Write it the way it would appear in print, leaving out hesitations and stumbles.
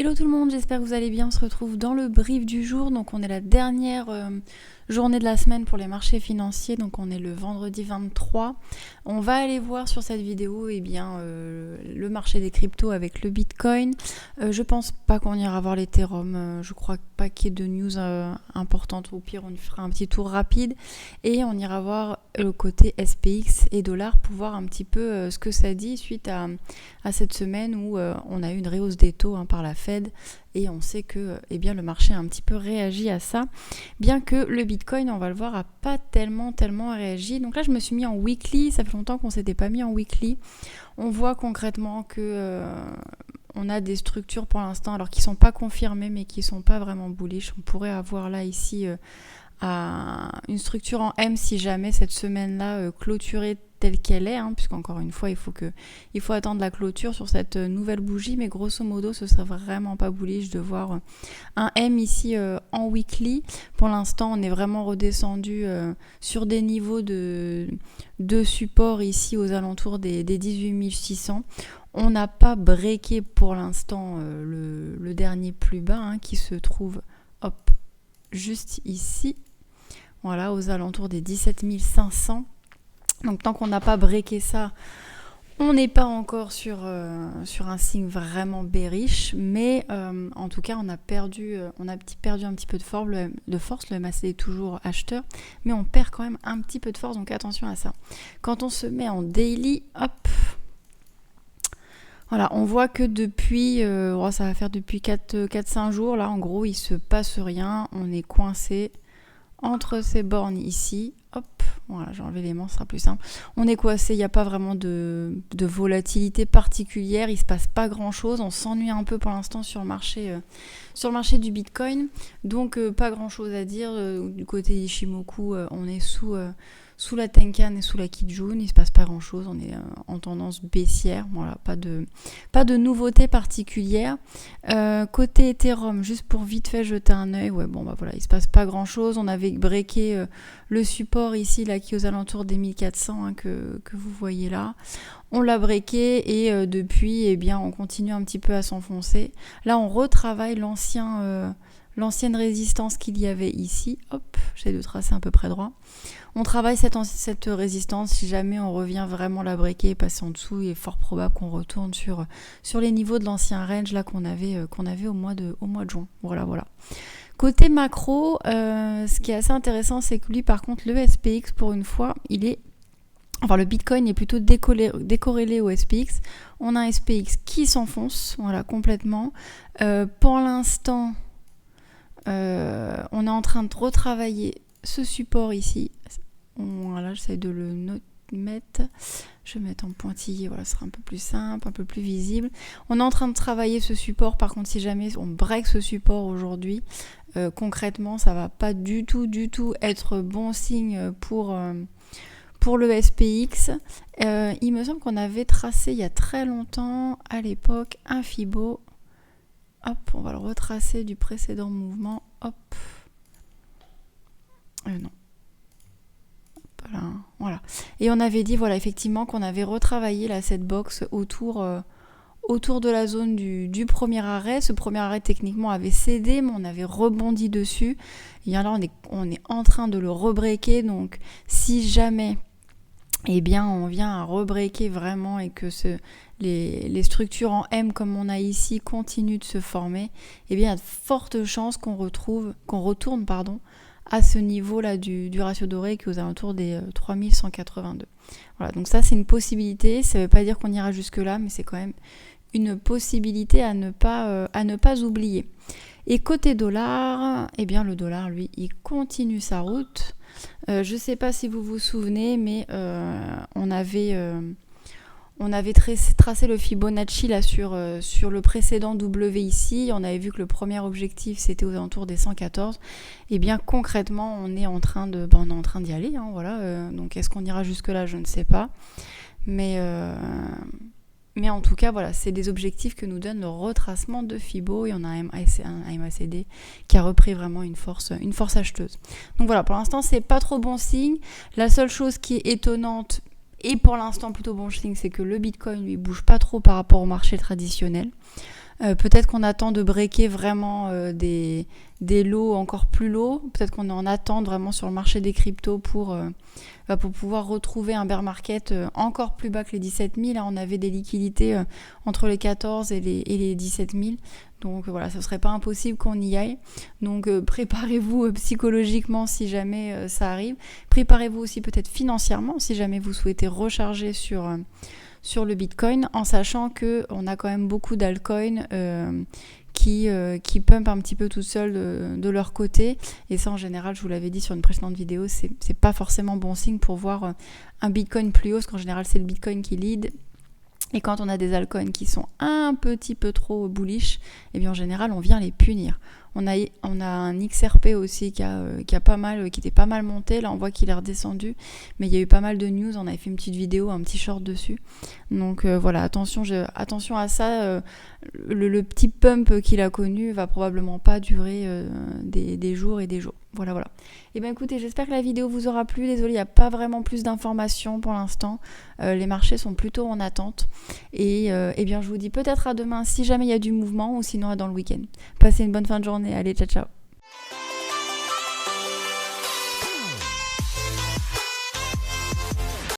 Hello tout le monde, j'espère que vous allez bien. On se retrouve dans le brief du jour. Donc on est la dernière journée de la semaine pour les marchés financiers. Donc on est le vendredi 23. On va aller voir sur cette vidéo le marché des cryptos avec le Bitcoin. Je pense pas qu'on ira voir l'Ethereum. Je crois pas qu'il y ait de news importantes. Au pire, on fera un petit tour rapide et on ira voir le côté SPX et dollar pour voir un petit peu ce que ça dit suite à cette semaine où on a eu une rehausse des taux par la Fed et on sait que le marché a un petit peu réagi à ça, bien que le Bitcoin, on va le voir, a pas tellement réagi. Donc là je me suis mis en weekly, ça fait longtemps qu'on s'était pas mis en weekly. On voit concrètement que on a des structures pour l'instant, alors qui sont pas confirmées mais qui sont pas vraiment bullish. On pourrait avoir là ici une structure en M si jamais cette semaine-là clôturée telle qu'elle est, puisqu'encore une fois, il faut attendre la clôture sur cette nouvelle bougie, mais grosso modo, ce serait vraiment pas bullish de voir un M ici en weekly. Pour l'instant, on est vraiment redescendu sur des niveaux de support ici aux alentours des 18 600. On n'a pas breaké pour l'instant le dernier plus bas qui se trouve juste ici. Voilà, aux alentours des 17 500. Donc tant qu'on n'a pas breaké ça, on n'est pas encore sur un signe vraiment bearish, mais en tout cas on a perdu un petit peu de force. Le MACD est toujours acheteur, mais on perd quand même un petit peu de force, donc attention à ça. Quand on se met en daily, voilà, on voit que depuis, ça va faire depuis 4-5 jours, là en gros il se passe rien, on est coincé entre ces bornes ici, voilà, j'ai enlevé l'élément, ce sera plus simple. On est coincé, il n'y a pas vraiment de volatilité particulière, il ne se passe pas grand chose, on s'ennuie un peu pour l'instant sur le marché du Bitcoin, donc pas grand chose à dire. Du côté d'Ishimoku, on est sous la Tenkan et sous la Kijun, il ne se passe pas grand chose, on est en tendance baissière, voilà, pas de nouveauté particulière. Côté Ethereum, juste pour vite fait jeter un œil, voilà, il se passe pas grand chose. On avait breaké le support ici là qui est aux alentours des 1400 que vous voyez là. On l'a breaké et depuis on continue un petit peu à s'enfoncer. Là on retravaille l'ancienne résistance qu'il y avait ici. J'essaie de tracer à peu près droit. On travaille cette résistance. Si jamais on revient vraiment la breaker et passer en dessous, il est fort probable qu'on retourne sur les niveaux de l'ancien range là qu'on avait au mois de juin. Voilà. Côté macro, ce qui est assez intéressant, c'est que lui, par contre, le SPX, pour une fois, le Bitcoin est plutôt décorrélé au SPX. On a un SPX qui s'enfonce, voilà, complètement. Pour l'instant, on est en train de retravailler ce support ici. Voilà, j'essaie de le mettre. Je vais mettre en pointillé, voilà, ce sera un peu plus simple, un peu plus visible. On est en train de travailler ce support. Par contre, si jamais on break ce support aujourd'hui, concrètement, ça va pas du tout être bon signe pour le SPX. Il me semble qu'on avait tracé il y a très longtemps, à l'époque, un Fibo. On va le retracer du précédent mouvement. Non. Voilà. Et on avait dit, effectivement, qu'on avait retravaillé cette box autour de la zone du premier arrêt. Ce premier arrêt, techniquement, avait cédé, mais on avait rebondi dessus. Et là, on est en train de le rebreaker. Donc, si jamais on vient à rebreaker vraiment et que les structures en M comme on a ici continuent de se former, il y a de fortes chances qu'on retourne à ce niveau-là du ratio doré qui est aux alentours des 3182. Voilà, donc ça c'est une possibilité, ça ne veut pas dire qu'on ira jusque-là, mais c'est quand même une possibilité à ne pas oublier. Et côté dollar, le dollar, lui, il continue sa route. Je ne sais pas si vous vous souvenez, mais on avait tracé le Fibonacci là sur le précédent W ici. On avait vu que le premier objectif c'était aux alentours des 114. Et bien concrètement, on est en train d'y aller. Donc est-ce qu'on ira jusque là? Je ne sais pas. Mais en tout cas, voilà, c'est des objectifs que nous donne le retracement de Fibo et on a un MACD qui a repris vraiment une force acheteuse. Donc voilà, pour l'instant, c'est pas trop bon signe. La seule chose qui est étonnante et pour l'instant plutôt bon signe, c'est que le Bitcoin lui bouge pas trop par rapport au marché traditionnel. Peut-être qu'on attend de breaker vraiment des lots encore plus lots. Peut-être qu'on est en attente vraiment sur le marché des cryptos pour pouvoir retrouver un bear market encore plus bas que les 17 000. Là, on avait des liquidités entre les 14 et les 17 000. Donc voilà, ce ne serait pas impossible qu'on y aille. Donc préparez-vous psychologiquement si jamais ça arrive. Préparez-vous aussi peut-être financièrement si jamais vous souhaitez recharger sur le Bitcoin, en sachant qu'on a quand même beaucoup d'altcoins qui pump un petit peu tout seul de leur côté. Et ça, en général, je vous l'avais dit sur une précédente vidéo, c'est pas forcément bon signe pour voir un Bitcoin plus haut, parce qu'en général, c'est le Bitcoin qui lead. Et quand on a des altcoins qui sont un petit peu trop bullish, eh bien en général, on vient les punir. On a un XRP aussi qui était pas mal monté. Là, on voit qu'il est redescendu, mais il y a eu pas mal de news. On avait fait une petite vidéo, un petit short dessus. Donc voilà, attention à ça. Le petit pump qu'il a connu va probablement pas durer des jours et des jours. Voilà. Et bien écoutez, j'espère que la vidéo vous aura plu. Désolée, il n'y a pas vraiment plus d'informations pour l'instant. Les marchés sont plutôt en attente. Et bien je vous dis peut-être à demain si jamais il y a du mouvement, ou sinon à dans le week-end. Passez une bonne fin de journée. Allez, ciao.